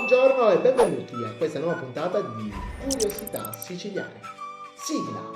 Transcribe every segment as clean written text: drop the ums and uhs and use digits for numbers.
Buongiorno e benvenuti a questa nuova puntata di Curiosità Siciliane. Sigla!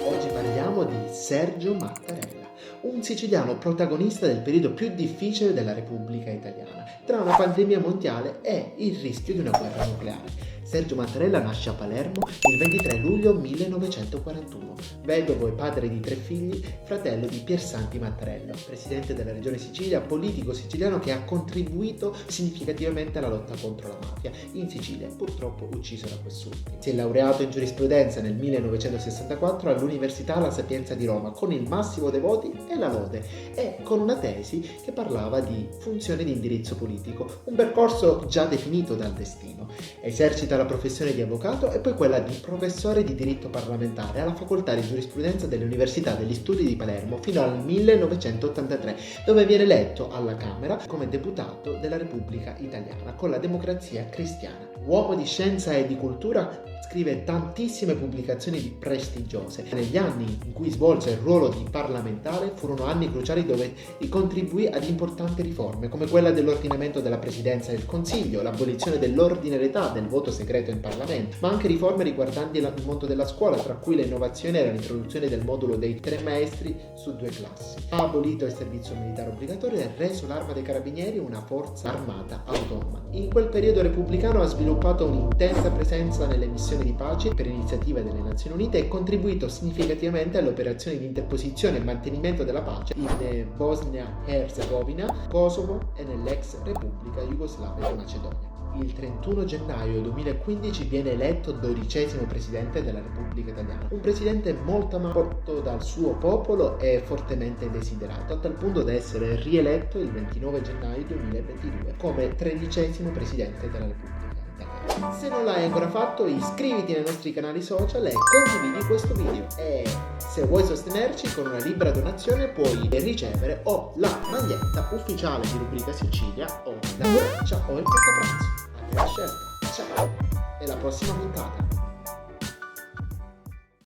Oggi parliamo di Sergio Mattarella, un siciliano protagonista del periodo più difficile della Repubblica Italiana, tra una pandemia mondiale e il rischio di una guerra nucleare. Sergio Mattarella nasce a Palermo il 23 luglio 1941, vedovo e padre di 3 figli, fratello di Piersanti Mattarella, presidente della regione Sicilia, politico siciliano che ha contribuito significativamente alla lotta contro la mafia in Sicilia, purtroppo ucciso da quest'ultimo. Si è laureato in giurisprudenza nel 1964 all'Università La Sapienza di Roma con il massimo dei voti e la lode e con una tesi che parlava di funzione di indirizzo politico, un percorso già definito dal destino. Esercita la professione di avvocato e poi quella di professore di diritto parlamentare alla facoltà di giurisprudenza dell'Università degli Studi di Palermo fino al 1983, dove viene eletto alla Camera come deputato della Repubblica Italiana con la Democrazia Cristiana. Uomo di scienza e di cultura, scrive tantissime pubblicazioni prestigiose. Negli anni in cui svolse il ruolo di parlamentare furono anni cruciali dove contribuì ad importanti riforme come quella dell'ordinamento della Presidenza del Consiglio, l'abolizione dell'ordinarietà del voto segreto in Parlamento, ma anche riforme riguardanti il mondo della scuola, tra cui le innovazioni era l'introduzione del modulo dei 3 maestri su 2 classi. Ha abolito il servizio militare obbligatorio e ha reso l'Arma dei Carabinieri una forza armata autonoma. In quel periodo repubblicano ha sviluppato un'intensa presenza nelle missioni di pace per iniziativa delle Nazioni Unite e contribuito significativamente alle operazioni di interposizione e mantenimento della pace in Bosnia-Herzegovina, Kosovo e nell'ex Repubblica Jugoslava di Macedonia. Il 31 gennaio 2015 viene eletto 12° presidente della Repubblica Italiana, un presidente molto amato dal suo popolo e fortemente desiderato, a tal punto da essere rieletto il 29 gennaio 2022 come 13° presidente della Repubblica Italiana. Se non l'hai ancora fatto, iscriviti nei nostri canali social e condividi questo video. E se vuoi sostenerci con una libera donazione puoi ricevere o la maglietta ufficiale di Rubrica Sicilia o la borraccia o il portapranzo. A te la scelta. Ciao e alla prossima puntata.